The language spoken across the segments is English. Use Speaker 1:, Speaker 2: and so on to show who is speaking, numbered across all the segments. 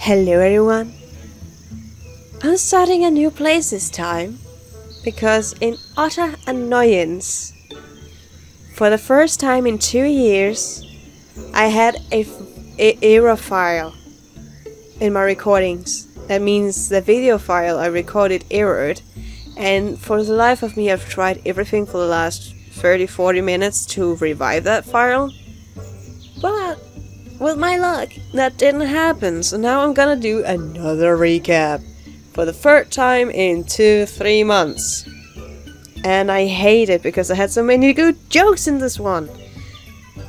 Speaker 1: Hello everyone! I'm starting a new place this time, because in utter annoyance, for the first time in 2 years, I had a error file in my recordings. That means the video file I recorded errored, and for the life of me I've tried everything for the last 30-40 minutes to revive that file, but with my luck, that didn't happen, so now I'm gonna do another recap for the third time in 2-3 months. And I hate it because I had so many good jokes in this one.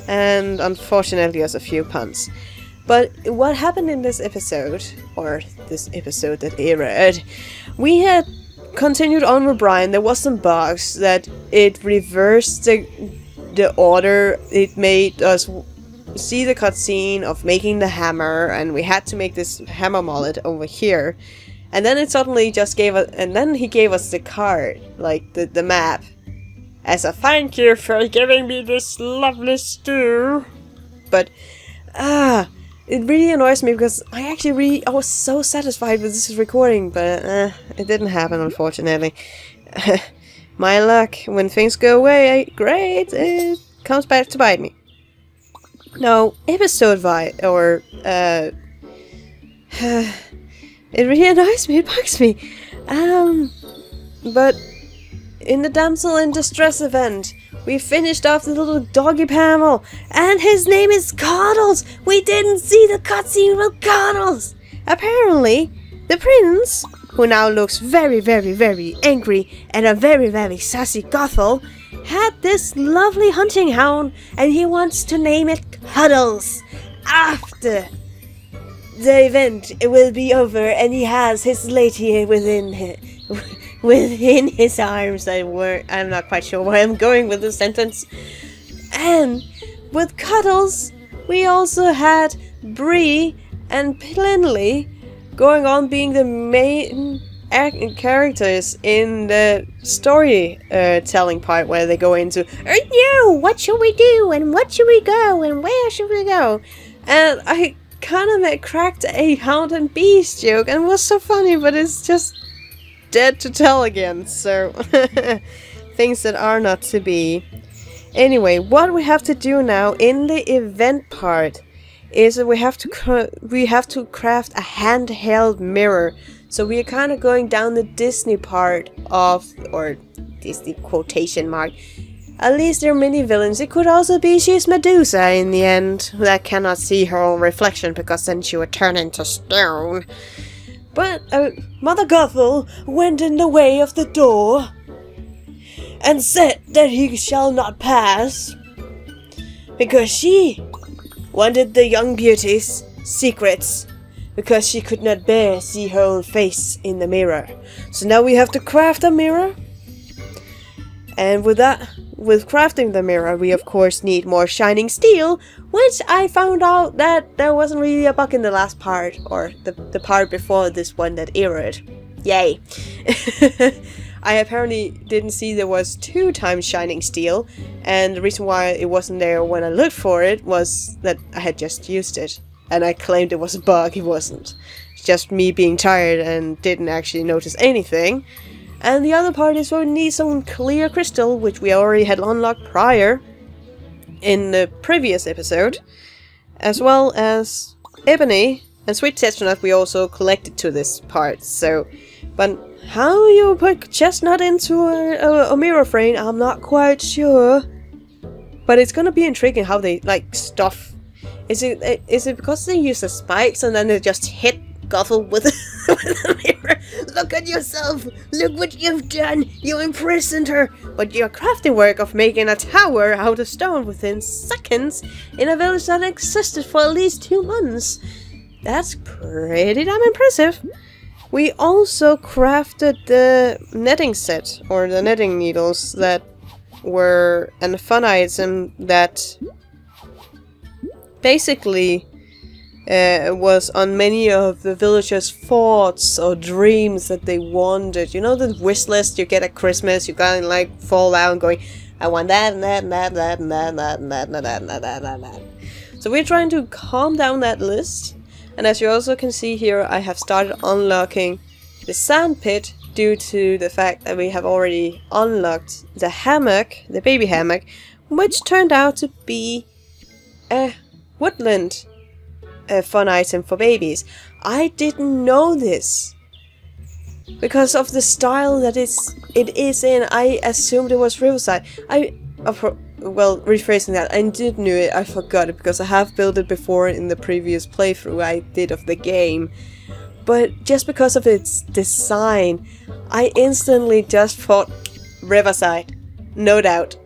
Speaker 1: And unfortunately there's a few puns. But what happened in this episode, or this episode that aired, we had continued on with Brian. There was some bugs that it reversed the order. It made us see the cutscene of making the hammer, and we had to make this hammer mullet over here, and then it suddenly just gave us, and then he gave us the card, like the map, as a thank you for giving me this lovely stew. But it really annoys me because I was so satisfied with this recording, but it didn't happen, unfortunately. My luck, when things go away, great, it comes back to bite me. No, episode or it really annoys me, it bugs me. But in the damsel in distress event, we finished off the little doggy Pamel, and his name is Cuddles. We didn't see the cutscene with Cuddles. Apparently, the prince, who now looks very, very, very angry and a very, very sassy Gothel, had this lovely hunting hound, and he wants to name it Cuddles. After the event, it will be over, and he has his lady within his arms. I'm not quite sure where I'm going with this sentence. And with Cuddles, we also had Bree and Plinley going on being the main characters in the story telling part, where they go into, oh no, what should we do, and what should we go, and where should we go? And I kind of cracked a Hound and Beast joke, and it was so funny, but it's just dead to tell again, so things that are not to be. Anyway, what we have to do now in the event part is that we have to craft a handheld mirror. So we are kind of going down the Disney part of, or Disney quotation mark. At least there are many villains. It could also be she's Medusa in the end, that cannot see her own reflection because then she would turn into stone. But Mother Gothel went in the way of the door and said that he shall not pass because she wanted the young beauty's secrets, because she could not bear see her own face in the mirror. So now we have to craft a mirror. And with crafting the mirror, we of course need more shining steel, which I found out that there wasn't really a bug in the last part, or the part before this one that errored. Yay! I apparently didn't see there was 2 times shining steel, and the reason why it wasn't there when I looked for it was that I had just used it. And I claimed it was a bug. It wasn't. It's just me being tired and didn't actually notice anything. And the other part is we need some clear crystal, which we already had unlocked prior in the previous episode, as well as ebony and sweet chestnut we also collected to this part. So, but how you put chestnut into a mirror frame, I'm not quite sure. But it's gonna be intriguing how they like stuff. Is it because they use the spikes and then they just hit Gothel with a mirror? Look at yourself! Look what you've done! You imprisoned her! But your crafty work of making a tower out of stone within seconds in a village that existed for at least 2 months. That's pretty damn impressive. We also crafted the netting set, or the netting needles, that were a fun item that basically was on many of the villagers' thoughts or dreams that they wanted. You know the wish list you get at Christmas? You gotta like fall out and going, I want that and that and that and that and that and that and that and that and that and that and that. So we're trying to calm down that list And as you also can see here, I have started unlocking the sand pit due to the fact that we have already unlocked the hammock, the baby hammock, which turned out to be a woodland fun item for babies. I didn't know this. Because of the style that it is in, I assumed it was Riverside. Well, rephrasing that, I did knew it, I forgot it because I have built it before in the previous playthrough I did of the game. But just because of its design, I instantly just thought Riverside, no doubt.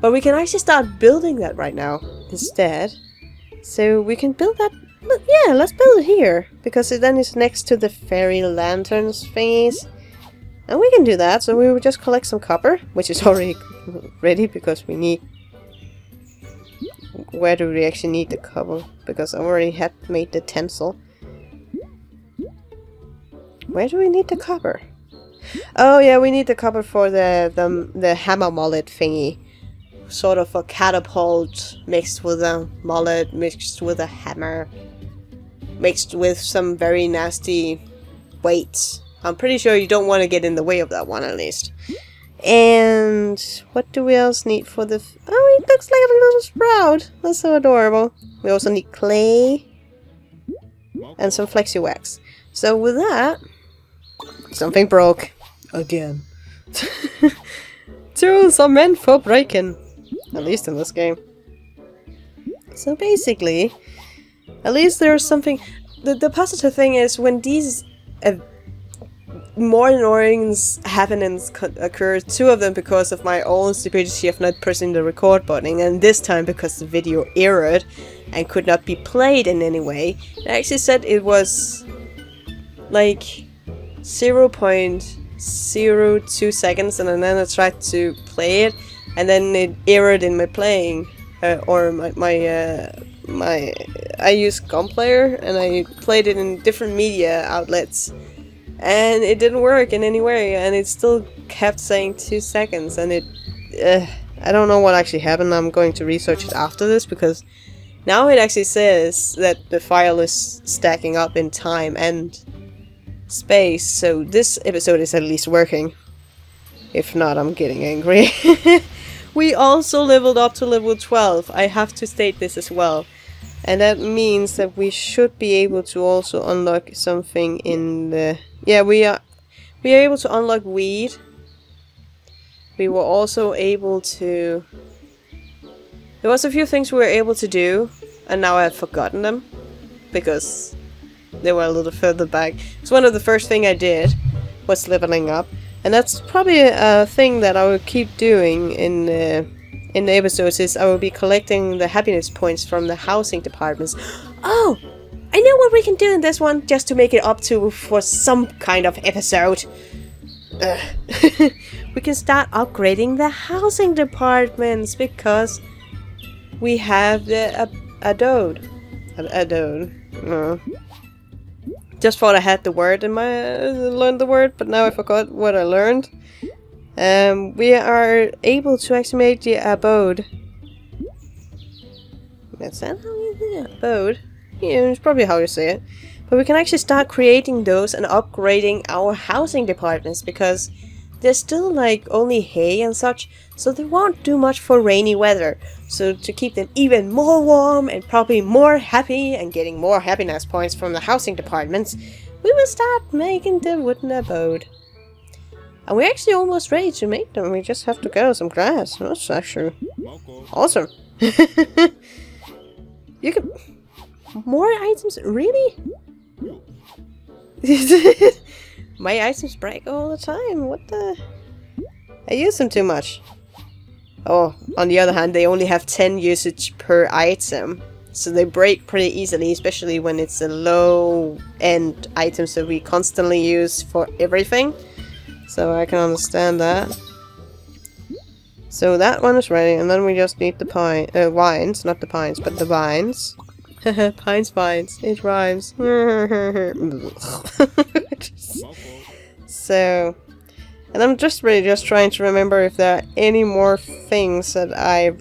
Speaker 1: But we can actually start building that right now instead. So we can build that, yeah, let's build it here. Because it then is next to the fairy lanterns thingies. And we can do that, so we will just collect some copper, which is already ready because we need... Where do we actually need the copper? Because I already had made the tinsel. Where do we need the copper? Oh yeah, we need the copper for the hammer mullet thingy. Sort of a catapult mixed with a mullet, mixed with a hammer, mixed with some very nasty weights. I'm pretty sure you don't want to get in the way of that one at least. And what do we else need for the... Oh, it looks like a little sprout. That's so adorable. We also need clay and some flexi wax. So with that, something broke again. Tools are meant for breaking, at least in this game. So basically, at least there's something. The positive thing is when these more annoyings happenings occur, two of them because of my own stupidity of not pressing the record button, and this time because the video errored and could not be played in any way. It actually said it was like 0.02 seconds, and then I tried to play it, and then it errored in my playing, or I use Gunplayer, and I played it in different media outlets. And it didn't work in any way, and it still kept saying 2 seconds, and I don't know what actually happened. I'm going to research it after this, because now it actually says that the file is stacking up in time and space, so this episode is at least working. If not, I'm getting angry. We also leveled up to level 12, I have to state this as well. And that means that we should be able to also unlock something in the... Yeah, we are able to unlock weed. We were also able to... There was a few things we were able to do, and now I've forgotten them. Because they were a little further back. It's one of the first things I did, was leveling up. And that's probably a thing that I will keep doing in the episodes, is I will be collecting the happiness points from the housing departments. Oh! I know what we can do in this one, just to make it up to for some kind of episode. We can start upgrading the housing departments, because we have the adode. Just thought I had the word in my... learned the word, but now I forgot what I learned. We are able to actually make the abode. That's that how you do it? Abode? Yeah, it's probably how you say it. But we can actually start creating those and upgrading our housing departments, because there's still like only hay and such, so they won't do much for rainy weather. So to keep them even more warm and probably more happy and getting more happiness points from the housing departments, we will start making the wooden abode. And we're actually almost ready to make them. We just have to gather some grass. That's actually awesome. You can... More items? Really? My items break all the time. What the... I use them too much. Oh, on the other hand, they only have 10 usage per item. So they break pretty easily, especially when it's a low-end item that we constantly use for everything. So I can understand that. So that one is ready, and then we just need the vines, not the pines, but the vines. Pines, vines, it rhymes. So, and I'm just really trying to remember if there are any more things that I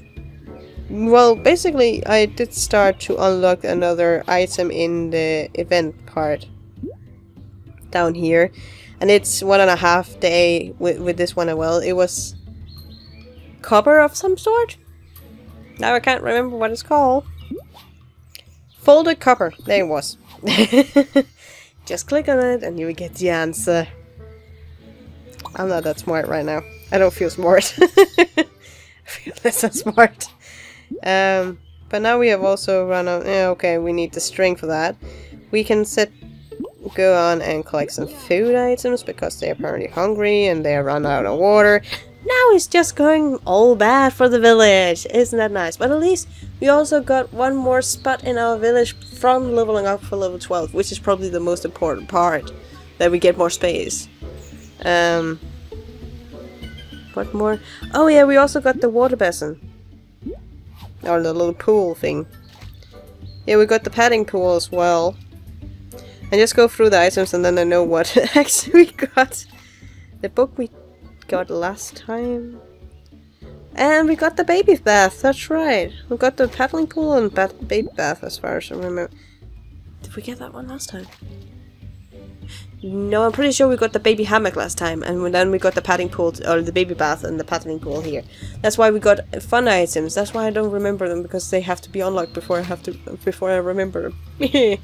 Speaker 1: Well, basically, I did start to unlock another item in the event part down here, and it's 1.5 day with this one as well. It was copper of some sort. Now I can't remember what it's called. Folded copper. There it was. Just click on it, and you will get the answer. I'm not that smart right now. I don't feel smart. I feel less than smart. But now we have also run out. Okay, we need the string for that. We can go on and collect some food items because they're apparently hungry and they run out of water. Now it's just going all bad for the village. Isn't that nice? But at least we also got one more spot in our village from leveling up for level 12, which is probably the most important part, that we get more space. What more? Oh yeah, we also got the water basin. Or the little pool thing. Yeah, we got the padding pool as well. And just go through the items and then I know what actually we got. The book we got last time. And we got the baby bath, that's right. We got the paddling pool and baby bath as far as I remember. Did we get that one last time? No, I'm pretty sure we got the baby hammock last time, and then we got the padding pool, or the baby bath and the paddling pool here. That's why we got fun items. That's why I don't remember them, because they have to be unlocked before I remember them.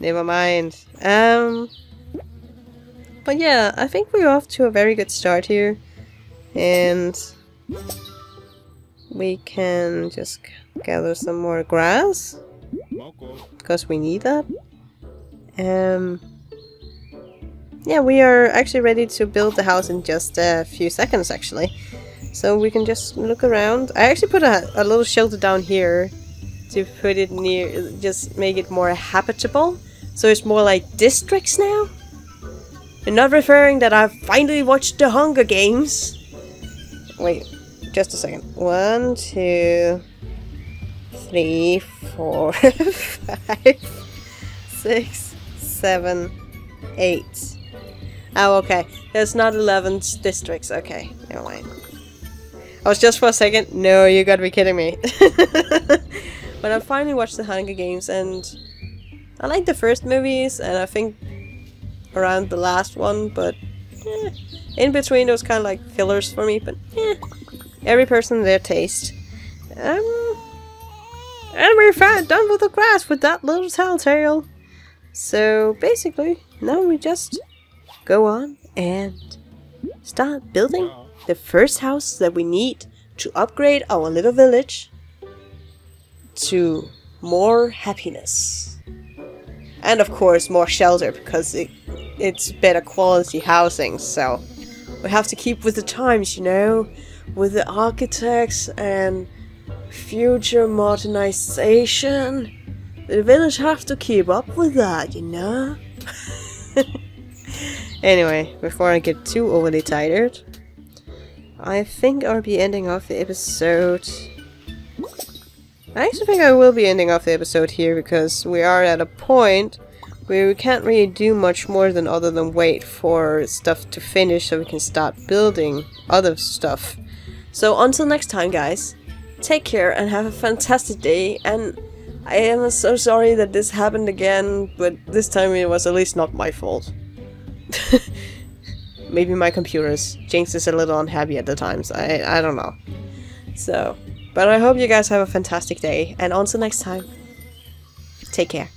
Speaker 1: Never mind. But yeah, I think we're off to a very good start here, and we can just gather some more grass because we need that. Yeah, we are actually ready to build the house in just a few seconds, actually. So we can just look around. I actually put a little shelter down here to put it near, just make it more habitable. So it's more like districts now. And not referring that I've finally watched the Hunger Games. Wait, just a second. 1, 2, 3, 4, 5, 6, 7, 8. Oh, okay. There's not 11 districts. Okay, never mind. I was just for a second. No, you gotta be kidding me. But I finally watched the Hunger Games, and I like the first movies, and I think around the last one, but in between those kind of like fillers for me. But every person their taste. And we're done with the grass with that little telltale. So basically, now we just go on and start building the first house that we need to upgrade our little village to more happiness. And of course more shelter, because it's better quality housing, so we have to keep with the times, you know, with the architects and future modernization. The village have to keep up with that, you know? Anyway, before I get too overly tired, I think I'll be ending off the episode. I actually think I will be ending off the episode here, because we are at a point where we can't really do much more than other than wait for stuff to finish so we can start building other stuff. So until next time, guys, take care and have a fantastic day. And I am so sorry that this happened again, but this time it was at least not my fault. Maybe my computer's Jinx is a little unhappy at the times. I don't know. So, but I hope you guys have a fantastic day, and until next time, take care.